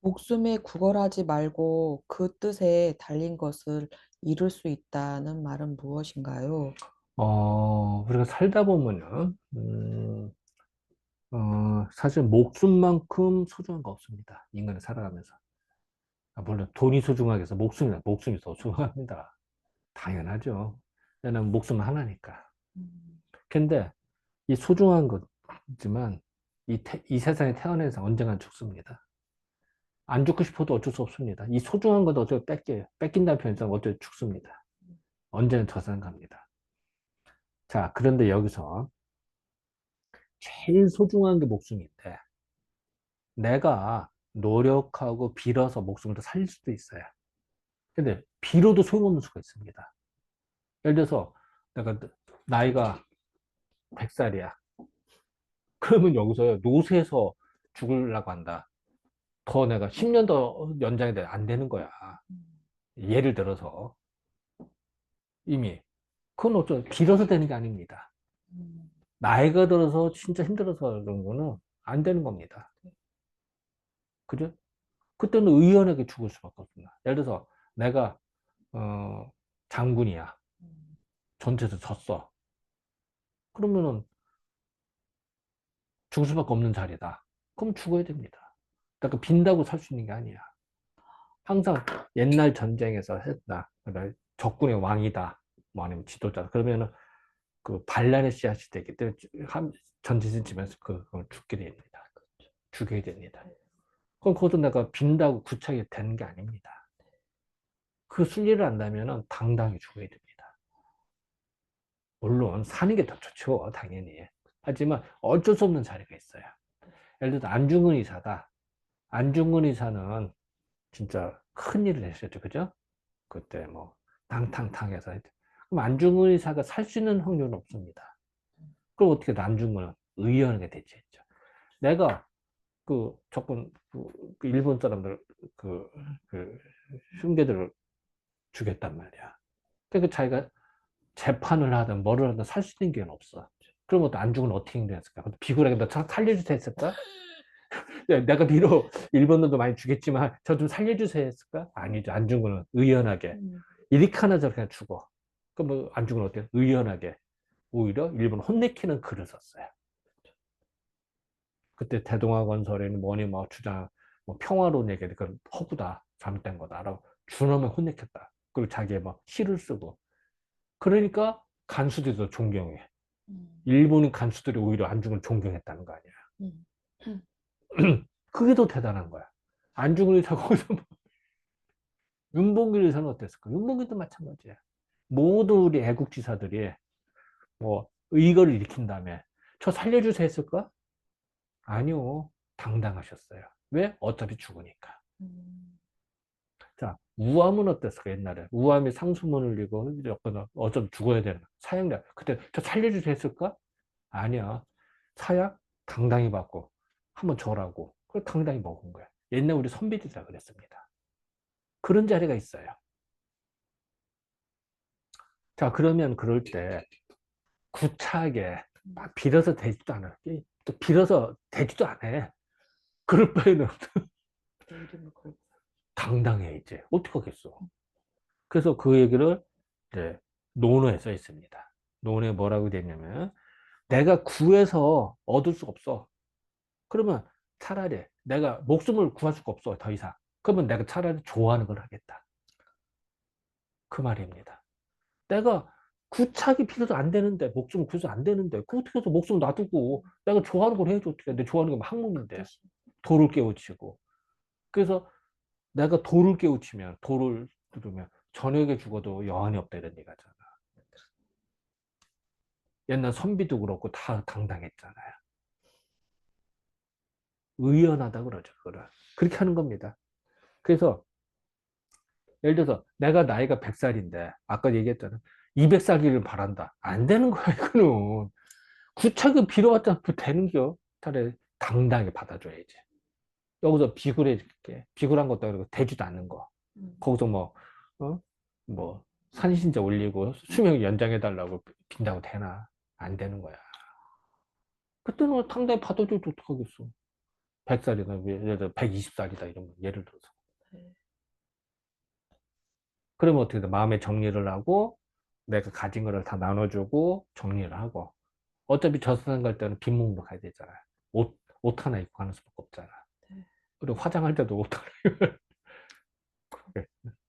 목숨에 구걸하지 말고 그 뜻에 달린 것을 이룰 수 있다는 말은 무엇인가요? 우리가 살다 보면은, 사실 목숨만큼 소중한 거 없습니다. 인간이 살아가면서. 물론 돈이 소중하겠어. 목숨이 더 소중합니다. 당연하죠. 왜냐면 목숨은 하나니까. 음. 근데 이 소중한 거지만 이 세상에 태어난 이상 언젠간 죽습니다. 안 죽고 싶어도 어쩔 수 없습니다. 이 소중한 것도 어차피 뺏겨요. 뺏긴다는 표현은 어차피 죽습니다. 언제는 저 세상 갑니다. 자, 그런데 여기서 제일 소중한 게 목숨인데, 내가 노력하고 빌어서 목숨을 더 살릴 수도 있어요. 근데 빌어도 소용없는 수가 있습니다. 예를 들어서 내가 나이가 100살이야. 그러면 여기서 노쇠해서 죽으려고 한다. 더 내가 10년 더 연장이 돼. 안 되는 거야. 예를 들어서 이미. 그건 어쩌 빌어서 되는 게 아닙니다. 음. 나이가 들어서 진짜 힘들어서 그런 거는 안 되는 겁니다. 그죠? 그때는 의연하게 죽을 수밖에 없습니다. 예를 들어서 내가 어, 장군이야. 음. 전투에서 졌어. 그러면은 죽을 수밖에 없는 자리다. 그럼 죽어야 됩니다. 그러니까 빈다고 살 수 있는 게 아니야. 항상 옛날 전쟁에서 했다. 그러니까 적군의 왕이다. 뭐 아니면 지도자다. 그러면은 그 반란의 씨앗이 되기 때문에 전쟁을 지면서 그걸 죽게 됩니다. 죽여야 됩니다. 그럼 그것도 내가 빈다고 구차하게 되는 게 아닙니다. 그 순리를 안다면은 당당히 죽어야 됩니다. 물론 사는 게 더 좋죠, 당연히. 하지만 어쩔 수 없는 자리가 있어요. 예를 들어서 안중근 의사다. 안중근 의사는 진짜 큰 일을 했었죠, 그죠? 그때 뭐 탕탕탕해서 그럼 안중근 의사가 살 수 있는 확률은 없습니다. 그럼 어떻게 안중근은 의연하게 대처했죠. 내가 그 조금 그 일본 사람들 그, 그 흉계들을 주겠단 말이야. 그러니까 자기가 재판을 하든 뭐를 하든 살 수 있는 게 없어. 그러면 또 안중근 어떻게 행동했을까? 비굴하게 너 살려주세요 했을까? 내가 비록 일본어도 많이 주겠지만 저 좀 살려주세요 했을까? 아니죠. 안중근은 의연하게 음. 이렇게 하나 저렇게 하나 죽어. 그럼 뭐 안중근은 어때요? 의연하게 오히려 일본 혼내키는 글을 썼어요. 그때 대동아건설에는 뭐니 뭐 주장 뭐 평화로운 얘기를 그건 허구다 잘못된 거다라고 준엄에 혼내켰다. 그리고 자기의 막 시를 쓰고 그러니까 간수들이 더 존경해. 음. 일본인 간수들이 오히려 안중근을 존경했다는 거 아니야. 음. 음. 그게 더 대단한 거야. 안중근이 다 거기서 윤봉길 의사는 어땠을까? 윤봉길도 마찬가지야. 모든 우리 애국지사들이 뭐 의거를 일으킨 다음에 저 살려주세요 했을까? 아니요. 당당하셨어요. 왜? 어차피 죽으니까. 음. 자, 우암은 어땠을까, 옛날에? 우암이 상수문 울리고, 어차피 죽어야 되는 사형자. 그때 저 살려주세요 했을까? 아니야. 사약 당당히 받고, 한번 절하고, 그걸 당당히 먹은 거야. 옛날 우리 선비들이라 그랬습니다. 그런 자리가 있어요. 자, 그러면 그럴 때 구차하게 막 빌어서 되지도 않아. 또 빌어서 되지도 않아. 그럴 바에는 내 이름을 걸고. 당당해야지. 어떻게 하겠어. 그래서 그 얘기를 이제 논어에 써 있습니다. 논어에 뭐라고 되어 있냐면 내가 구해서 얻을 수가 없어. 그러면 차라리 내가 목숨을 구할 수가 없어. 더 이상. 그러면 내가 차라리 좋아하는 걸 하겠다. 그 말입니다. 내가 구차하게 필요도 안 되는데 목숨을 구해서 안 되는데 그 어떻게 해서 목숨 놔두고 내가 좋아하는 걸 해야지 어떻게 해. 내 좋아하는 게 뭐 그 학문인데 뜻이. 도를 깨우치고 그래서 내가 도를 깨우치면 도를 들으면 저녁에 죽어도 여한이 없다 이런 얘기잖아. 옛날 선비도 그렇고 다 당당했잖아요. 의연하다 그러죠, 그거를. 그렇게 하는 겁니다. 그래서 예를 들어서 내가 나이가 100살인데 아까 얘기했잖아. 200살기를 바란다. 안 되는 거야, 이거는. 구차하게 빌어봤자 되는겨. 차라리 당당하게 받아줘야지. 여기서 비굴한 것도 아니고 되지도 않는 거. 음. 거기서 어? 산신자 올리고 수명 연장해달라고 빈다고 되나? 안 되는 거야. 그때는 당당히 받아줘도 어떡하겠어. 100살이나 예를 들어 120살이다 이러면 예를 들어서. 네. 그러면 어떻게 돼? 마음의 정리를 하고 내가 가진 거를 다 나눠주고 정리를 하고 어차피 저 세상 갈 때는 빈몸으로 가야 되잖아. 옷 하나 입고 가는 수밖에 없잖아. 네. 그리고 화장할 때도 옷 하나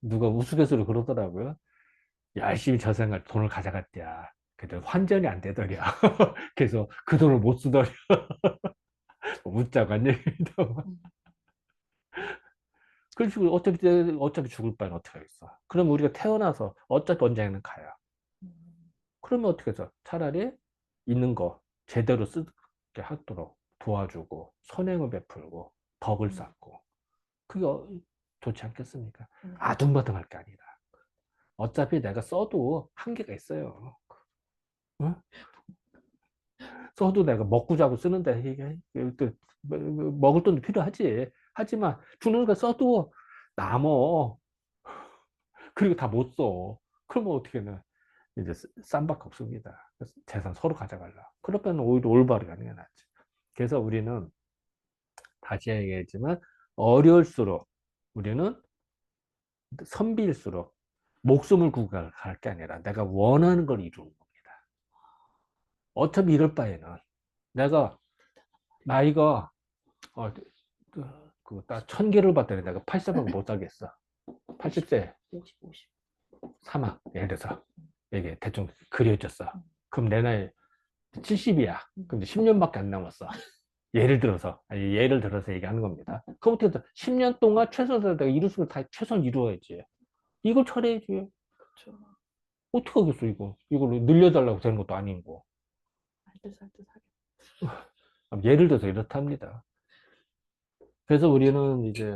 누가 우스갯소리로 그러더라고요. 열심히 저 세상 갈 때 돈을 가져갔대야. 근데 환전이 안 되더냐. 그래서 그 돈을 못 쓰더냐. 웃자고 한 얘기도. 음. 그런 식으로 어차피 죽을 바엔 어떻게 하겠어. 그럼 우리가 태어나서 어차피 언젠가는 가요. 음. 그러면 어떻게 해서 차라리 있는 거 제대로 쓰게 하도록 도와주고 선행을 베풀고 덕을 음. 쌓고 그게 좋지 않겠습니까? 네. 아둥바둥할 게 아니라 어차피 내가 써도 한계가 있어요. 응? 써도 내가 먹고 자고 쓰는데 이게 또 먹을 돈도 필요하지. 하지만 주는 거 써도 남어. 그리고 다 못 써. 그러면 어떻게 는 이제 쌈밖에 없습니다. 그래서 재산 서로 가져가려. 그러면 오히려 올바르게 하는 게 낫지. 그래서 우리는 다시 얘기했지만 어려울수록 우리는 선비일수록 목숨을 구할 게 아니라 내가 원하는 걸 이루는 겁니다. 어차피 이럴 바에는 내가 나이가 딱 1000개를 봤더니 내가 80밖에 못 살겠어. 80세 50, 50. 사망 예를 들어서 이게 대충 그려졌어. 음. 그럼 내 나이 70이야. 음. 근데 10년밖에 안 남았어. 예를 들어서, 아니, 예를 들어서 얘기하는 겁니다. 그부터 10년 동안 최선을 내가 이룰 수 있는 다 최선을 이루어야지. 이걸 처리해야지. 그렇죠. 어떻게 하겠어, 이거. 이걸 늘려달라고 되는 것도 아니고. 살듯살듯 하게. 예를 들어서 이렇답니다. 그래서 우리는 이제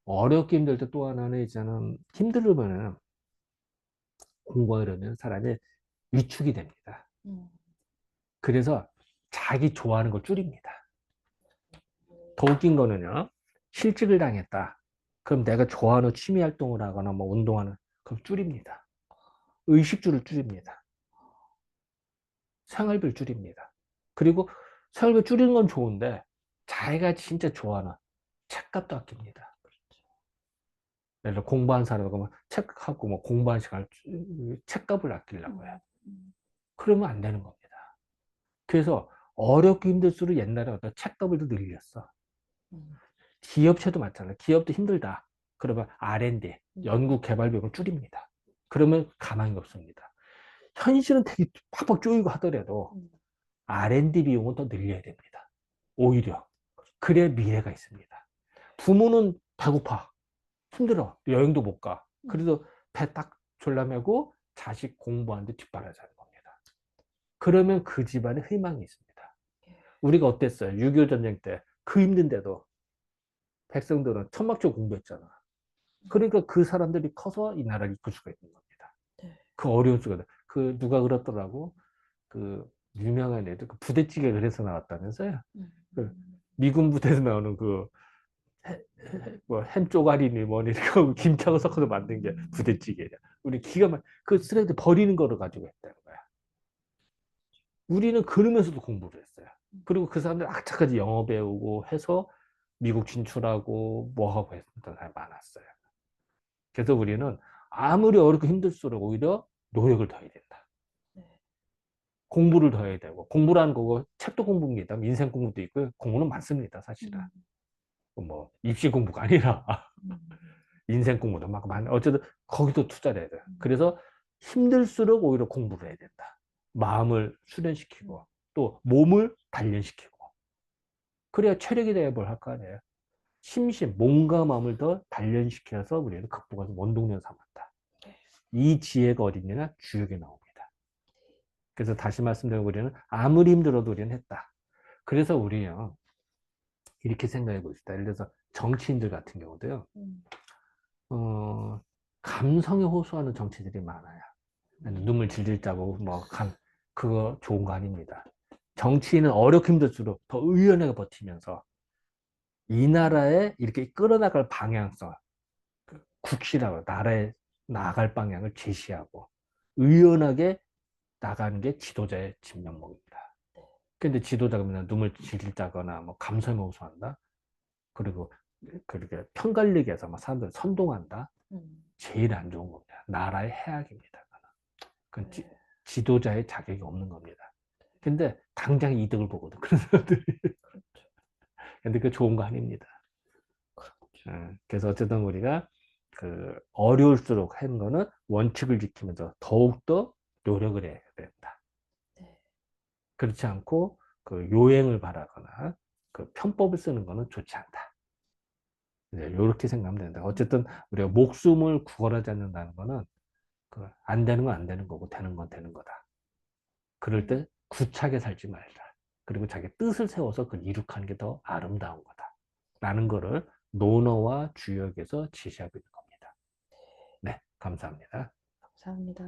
어렵게 힘들 때 또 하나는 이제는 힘들으면은 공부하려면 사람이 위축이 됩니다. 음. 그래서 자기 좋아하는 걸 줄입니다. 더 웃긴 거는요, 실직을 당했다. 그럼 내가 좋아하는 취미 활동을 하거나 뭐 운동하는, 그럼 줄입니다. 의식주를 줄입니다. 생활비를 줄입니다. 그리고 생활비 줄이는 건 좋은데, 자기가 진짜 좋아하는 책값도 아낍니다. 예를 들어 공부하는 사람이 그러면 책하고 뭐 공부하는 시간을 책값을 아끼려고 해요. 그러면 안 되는 겁니다. 그래서 어렵고 힘들수록 옛날에 어떤 책값을 더 늘렸어. 음. 기업체도 마찬가지야. 기업도 힘들다. 그러면 R&D, 연구 개발 비용을 줄입니다. 그러면 가망이 없습니다. 현실은 되게 팍팍 쪼이고 하더라도 음. R&D 비용은 더 늘려야 됩니다. 오히려. 그래야 미래가 있습니다. 부모는 배고파. 힘들어. 여행도 못 가. 그래도 배 딱 졸라매고 자식 공부하는데 뒷바라지하는 겁니다. 그러면 그 집안에 희망이 있습니다. 우리가 어땠어요? 6.25 전쟁 때 그 힘든데도 백성들은 천막적 공부했잖아. 그러니까 그 사람들이 커서 이 나라를 이끌 수가 있는 겁니다. 네. 그 어려운 속에서. 그 누가 그렇더라고. 그 유명한 애들 그 부대찌개 그래서 나왔다면서요. 그 미군 부대에서 나오는 그 뭐 햄 쪼가리니 뭐니 그 김치하고 섞어서 만든 게 부대찌개냐. 우리 기가 그 쓰레기 버리는 거를 가지고 했다는 거야. 우리는 그러면서도 공부를 했어요. 그리고 그 사람들 악착같이 영어 배우고 해서 미국 진출하고 뭐 하고 했던 사람이 많았어요. 그래서 우리는 아무리 어렵고 힘들수록 오히려 노력을 더 해야 된다. 네. 공부를 더 해야 되고 공부라는 거고 책도 공부입니다. 인생 공부도 있고 공부는 많습니다. 사실은. 뭐 입시 공부가 아니라 인생 공부도 막 많이 어쨌든 거기도 투자를 해야 돼요. 그래서 힘들수록 오히려 공부를 해야 된다. 마음을 수련시키고 또 몸을 단련시키고 그래야 체력이 돼야 뭘 할 거 아니에요. 몸과 마음을 더 단련시켜서 우리는 극복해서 원동력 삼았다. 이 지혜가 어디 있느냐? 주역에 나옵니다. 그래서 다시 말씀드리면 우리는 아무리 힘들어도 우리는 했다. 그래서 우리는 이렇게 생각해 봅시다. 예를 들어서 정치인들 같은 경우도요. 감성에 호소하는 정치들이 많아요. 눈물 질질 짜고 그거 좋은 거 아닙니다. 정치인은 어렵고 힘들수록 더 의연하게 버티면서 이 나라에 이렇게 끌어나갈 방향성, 국시라고 나라에 나아갈 방향을 제시하고 의연하게 나가는 게 지도자의 집면목입니다. 근데 지도자가 맨날 눈물 질질 짜거나 뭐 감성에 호소한다? 그리고 그렇게 편관리에서 막 사람들 선동한다. 음. 제일 안 좋은 겁니다. 나라의 해악입니다. 그건 네. 지도자의 자격이 없는 겁니다. 근데 당장 이득을 보거든. 그런 사람들이. 그렇죠. 근데 그 좋은 거 아닙니다. 그렇죠. 그래서 어쨌든 우리가 어려울수록 하는 거는 원칙을 지키면서 더욱더 노력을 해야 된다. 네. 그렇지 않고 요행을 바라거나 편법을 쓰는 거는 좋지 않다. 이렇게 생각하면 된다. 어쨌든 우리가 목숨을 구걸하지 않는다는 거는 안 되는 건 안 되는 거고 되는 건 되는 거다. 그럴 때 구차하게 살지 말자. 그리고 자기 뜻을 세워서 그걸 이룩하는 게 더 아름다운 거다. 라는 거를 논어와 주역에서 지시하고 있는 겁니다. 네, 감사합니다. 감사합니다.